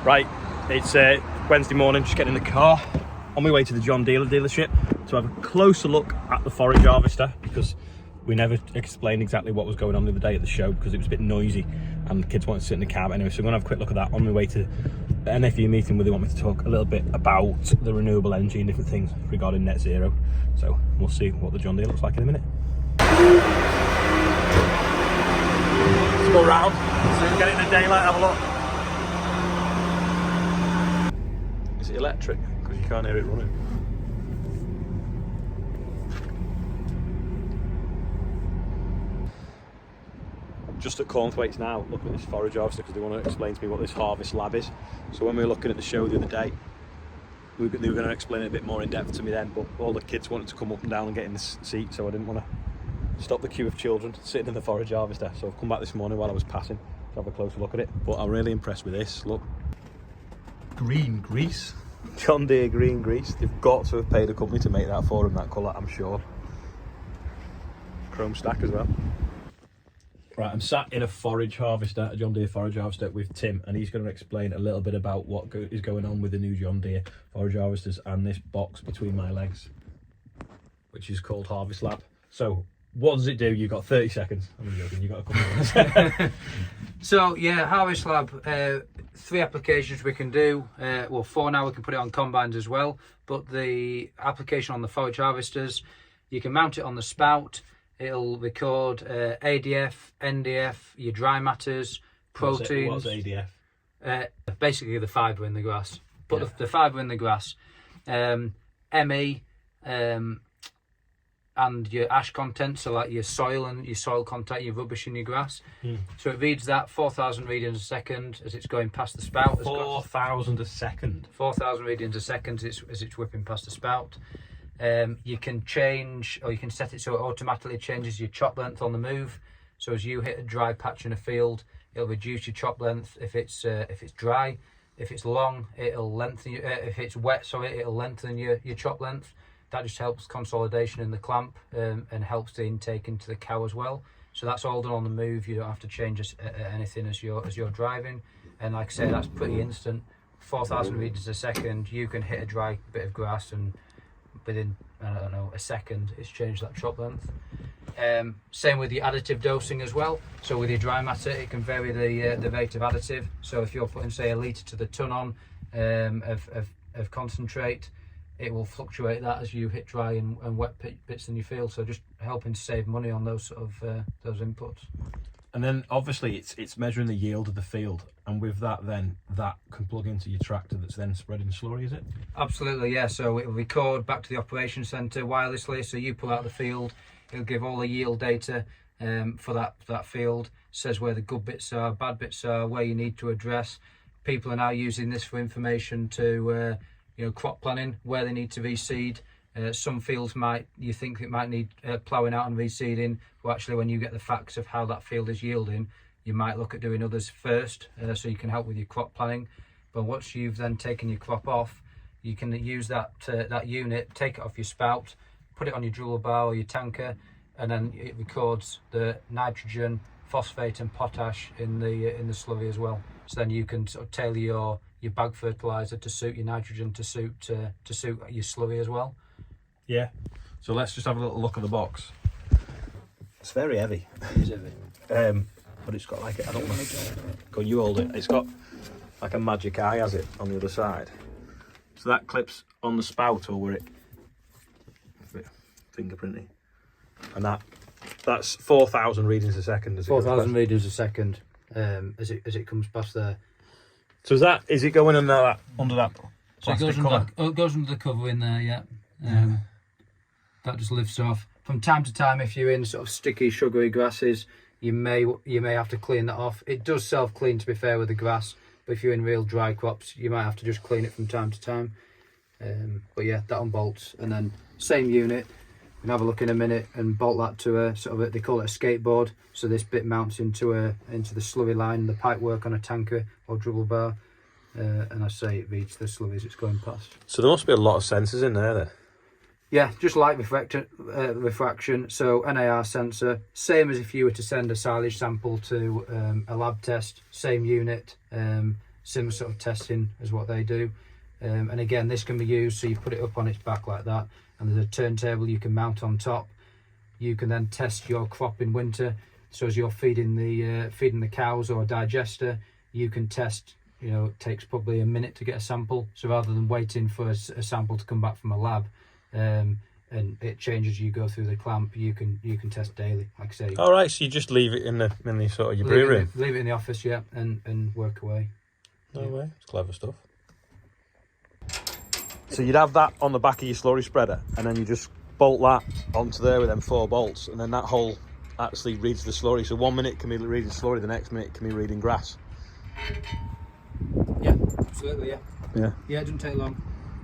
Right, it's Wednesday morning, just getting in the car, on my way to the John Deere dealership to have a closer look at the forage harvester, because we never explained exactly what was going on the other day at the show because it was a bit noisy and the kids wanted to sit in the car. Anyway, so I'm going to have a quick look at that on my way to the NFU meeting where they want me to talk a little bit about the renewable energy and different things regarding net zero. So we'll see what the John Deere looks like in a minute. Let's go round, so we get it in the daylight, have a look. Is it electric? Because you can't hear it running. Just at Cornthwaites now, looking at this forage harvester because they want to explain to me what this HarvestLab is. So when we were looking at the show the other day, they were going to explain it a bit more in depth to me then, but all the kids wanted to come up and down and get in the seat, so I didn't want to stop the queue of children sitting in the forage harvester. So I've come back this morning while I was passing to have a closer look at it. But I'm really impressed with this. Look, green grease, John Deere green grease. They've got to have paid a company to make that for them, that colour, I'm sure. Chrome stack as well. Right, I'm sat in a forage harvester, a John Deere forage harvester with Tim, and he's going to explain a little bit about what is going on with the new John Deere forage harvesters and this box between my legs, which is called HarvestLab. So, what does it do? You've got 30 seconds. I'm joking, you've got a couple of minutes. So, yeah, HarvestLab, 3 applications we can do. Well, 4 now, we can put it on combines as well. But the application on the forage harvesters, you can mount it on the spout. It'll record ADF, NDF, your dry matters, proteins. What's ADF? Basically the fibre in the grass. But yeah, the fibre in the grass. ME, and your ash content, so like your soil and your soil content, your rubbish in your grass. So it reads that 4,000 readings a second as it's going past the spout. 4,000 a second? 4,000 readings a second as it's whipping past the spout. You can change, or you can set it so it automatically changes your chop length on the move. So as you hit a dry patch in a field, it'll reduce your chop length if it's dry. If it's long, it'll lengthen. If it's wet, sorry, it'll lengthen your chop length. That just helps consolidation in the clamp and helps the intake into the cow as well. So that's all done on the move. You don't have to change anything as you're driving. And like I say, that's pretty instant. 4,000 readings a second. You can hit a dry bit of grass and within, I don't know, a second, it's changed that chop length. Same with the additive dosing as well. So with your dry matter, it can vary the rate of additive. So if you're putting, say, 1 litre to the tonne on of concentrate, it will fluctuate that as you hit dry and wet bits in your field. So just helping to save money on those sort of those inputs. And then obviously it's measuring the yield of the field, and with that then that can plug into your tractor that's then spreading the slurry, is it? Absolutely, yeah. So it will record back to the operations centre wirelessly. So you pull out the field, it'll give all the yield data for that field. Says where the good bits are, bad bits are, where you need to address. People are now using this for information to crop planning, where they need to reseed. Some fields you think it might need ploughing out and reseeding, but actually when you get the facts of how that field is yielding, you might look at doing others first, so you can help with your crop planning. But once you've then taken your crop off, you can use that unit, take it off your spout, put it on your driller bar or your tanker, and then it records the nitrogen, phosphate and potash in the slurry as well. So then you can sort of tailor your bag fertilizer to suit your nitrogen, to suit your slurry as well. Yeah. So let's just have a little look at the box. It's very heavy. It is heavy. But it's got like I don't want to go. You hold it. It's got like a magic eye, has it, on the other side. So that clips on the spout or where it fingerprinting, and that's 4,000 readings a second. 4,000 readings a second as it comes past there. So is it going under that So it goes under the cover in there, yeah. That just lifts off. From time to time, if you're in sort of sticky, sugary grasses, you may have to clean that off. It does self-clean, to be fair, with the grass, but if you're in real dry crops, you might have to just clean it from time to time. But yeah, that unbolts, and then same unit. We can have a look in a minute and bolt that to a sort of they call it a skateboard. So this bit mounts into the slurry line, the pipe work on a tanker or dribble bar, and I say it reads the slurries it's going past. So there must be a lot of sensors in there then. Yeah, just light refraction, so NAR sensor, same as if you were to send a silage sample to a lab test, same unit, similar sort of testing as what they do. And again, this can be used, so you put it up on its back like that, and there's a turntable you can mount on top. You can then test your crop in winter. So as you're feeding the cows or a digester, you can test. You know, it takes probably a minute to get a sample. So rather than waiting for a sample to come back from a lab, and it changes as you go through the clamp, you can test daily, like I say. All right, so you just leave it in the sort of your brew room. Leave it in the office, yeah, and work away. No way, it's clever stuff. So you'd have that on the back of your slurry spreader, and then you just bolt that onto there with them 4 bolts, and then that hole actually reads the slurry. So 1 minute it can be reading slurry, the next minute it can be reading grass. Yeah, absolutely, yeah. Yeah. Yeah, it doesn't take long.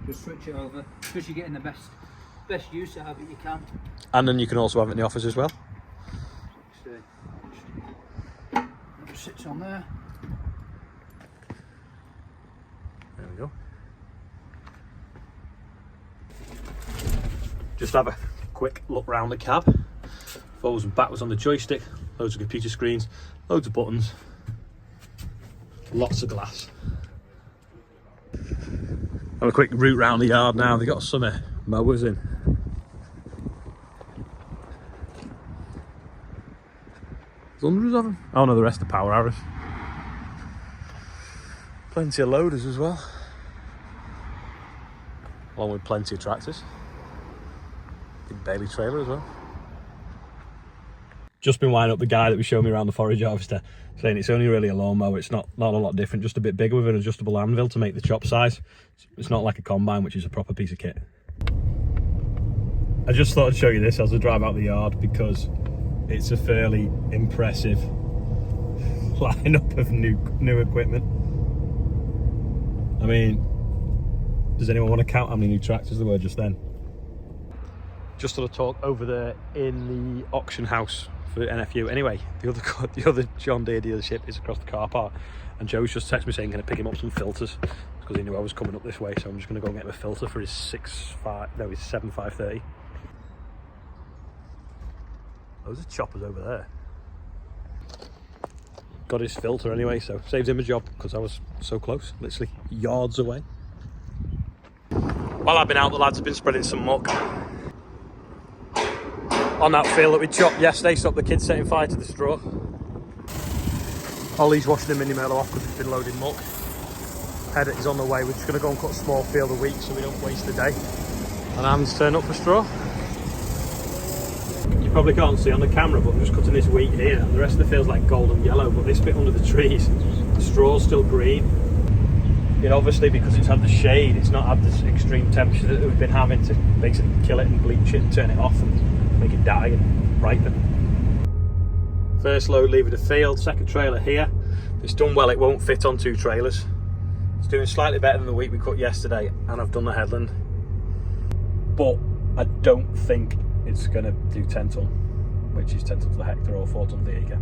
Just switch it over, because you're getting the best use out of it you can. And then you can also have it in the office as well. It sits on there. There we go. Just have a quick look round the cab. Forwards and backwards on the joystick. Loads of computer screens. Loads of buttons. Lots of glass. Have a quick route round the yard now. They've got some mowers in. There's hundreds of them. Oh no, the rest are power hours. Plenty of loaders as well. Along with plenty of tractors. Big Bailey trailer as well. Just been winding up the guy that was showing me around the forage harvester, saying it's only really a lawnmower. It's not a lot different, just a bit bigger with an adjustable anvil to make the chop size. It's not like a combine, which is a proper piece of kit. I just thought I'd show you this as I drive out the yard, because it's a fairly impressive lineup of new equipment. I mean, does anyone want to count how many new tractors there were just then? Just sort of talk over there in the auction house for NFU. Anyway, the other John Deere dealership is across the car park, and Joe's just texted me saying, can I pick him up some filters, because he knew I was coming up this way. So I'm just going to go and get him a filter for his 7.530. Those are choppers over there. Got his filter anyway, so saves him a job, because I was so close, literally yards away. While I've been out, the lads have been spreading some muck on that field that we chopped yesterday. Stopped the kids setting fire to the straw. Ollie's washing the mini mailer off because it's been loading muck. Head is on the way. We're just going to go and cut a small field a week so we don't waste the day. And Anne's turned up for straw. You probably can't see on the camera, but I'm just cutting this wheat here, and the rest of the field's like golden yellow, but this bit under the trees, the straw's still green. And obviously, because it's had the shade, it's not had this extreme temperature that we've been having to basically kill it and bleach it and turn it off and make it die and ripen. First load leaving the field, second trailer here. If it's done well, it won't fit on 2 trailers. It's doing slightly better than the wheat we cut yesterday, and I've done the headland. But I don't think it's going to do 10 tonne, which is 10 tonnes the hectare or 4 tonnes the acre.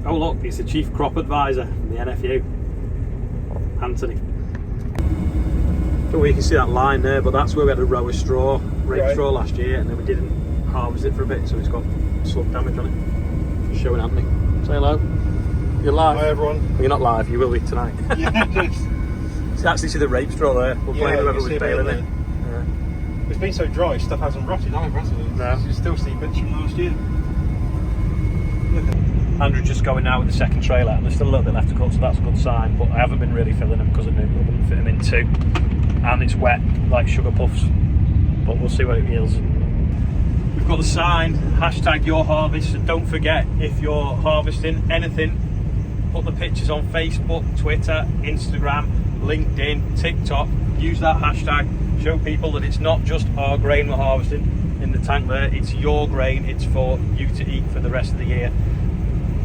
Oh look, it's the Chief Crop Advisor from the NFU, Anthony. So you can see that line there, but that's where we had a row of straw, rape straw last year, and then we didn't harvest it for a bit, so it's got slug damage on it. Just showing Anthony. Say hello. You're live. Hi everyone. Well, you're not live, you will be tonight. Yeah, You actually see the rape straw there. We'll blame whoever was baling it. Yeah. It's been so dry, stuff hasn't rotted either, has it? No. You still see bits from last year. Andrew's just going now with the second trailer, and there's still a little bit left to cut, so that's a good sign, but I haven't been really filling them because I knew I wouldn't fit them in 2. And it's wet, like sugar puffs, but we'll see what it yields. We've got the sign, hashtag your harvest, and don't forget, if you're harvesting anything, put the pictures on Facebook, Twitter, Instagram, LinkedIn, TikTok, use that hashtag, show people that it's not just our grain we're harvesting in the tank there, it's your grain, it's for you to eat for the rest of the year.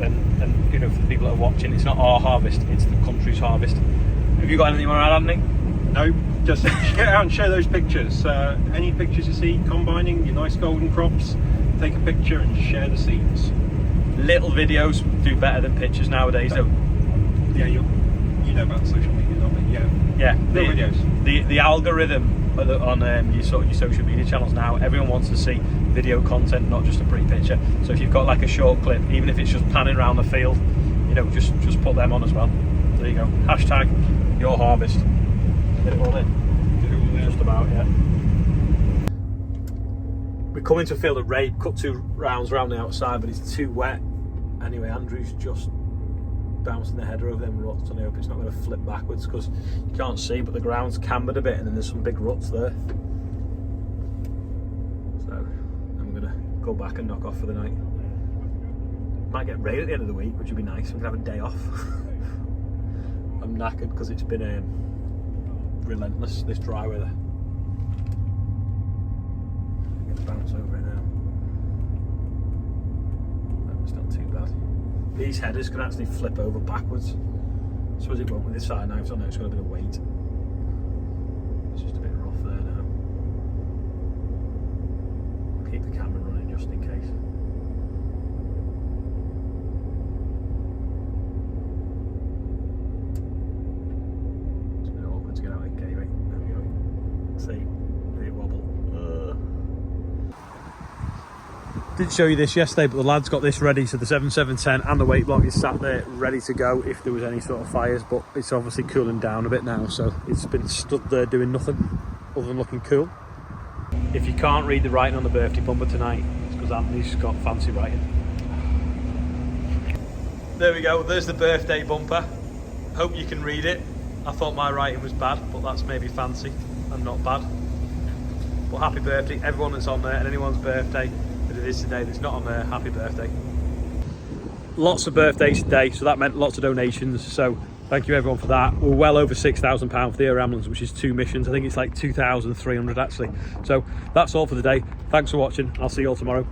And you know, for the people that are watching, it's not our harvest, it's the country's harvest. Have you got anything more to add, Anthony? No, just get out and share those pictures. Any pictures you see combining your nice golden crops, take a picture and share the seeds. Little videos do better than pictures nowadays, though. Yeah, you know about social media, don't you? Yeah. Yeah. Videos. The algorithm on your social media channels now, everyone wants to see video content, not just a pretty picture. So if you've got like a short clip, even if it's just panning around the field, you know, just put them on as well. there you go. Hashtag your harvest. Get it all in. Just about, yeah. We come into a field of rape, cut 2 rounds around the outside, but it's too wet. Anyway, Andrew's just bouncing the header over them ruts, and I hope it's not going to flip backwards because you can't see, but the ground's cambered a bit and then there's some big ruts there. So I'm going to go back and knock off for the night. Might get rain at the end of the week, which would be nice. We can have a day off. I'm knackered because it's been relentless, this dry weather. I'm going to bounce over it now. It's not too bad. These headers can actually flip over backwards. I suppose it won't with this side knives on there, it's got a bit of weight. It's just a bit rough there now. I'll keep the camera running just in case. It's a bit awkward to get out of the gateway. There we go. See, did it wobble? Didn't show you this yesterday, but the lads got this ready, so the 7710 and the weight block is sat there ready to go if there was any sort of fires, but it's obviously cooling down a bit now, so it's been stood there doing nothing other than looking cool. If you can't read the writing on the birthday bumper tonight, it's because Anthony's got fancy writing. There we go, there's the birthday bumper. Hope you can read it. I thought my writing was bad, but that's maybe fancy and not bad. But happy birthday, everyone that's on there, and anyone's birthday that it is today that's not on there, happy birthday. Lots of birthdays today, so that meant lots of donations, so thank you everyone for that. We're well over £6,000 for the air ambulance, which is 2 missions. I think it's like 2,300 actually. So that's all for the day. Thanks for watching. I'll see you all tomorrow.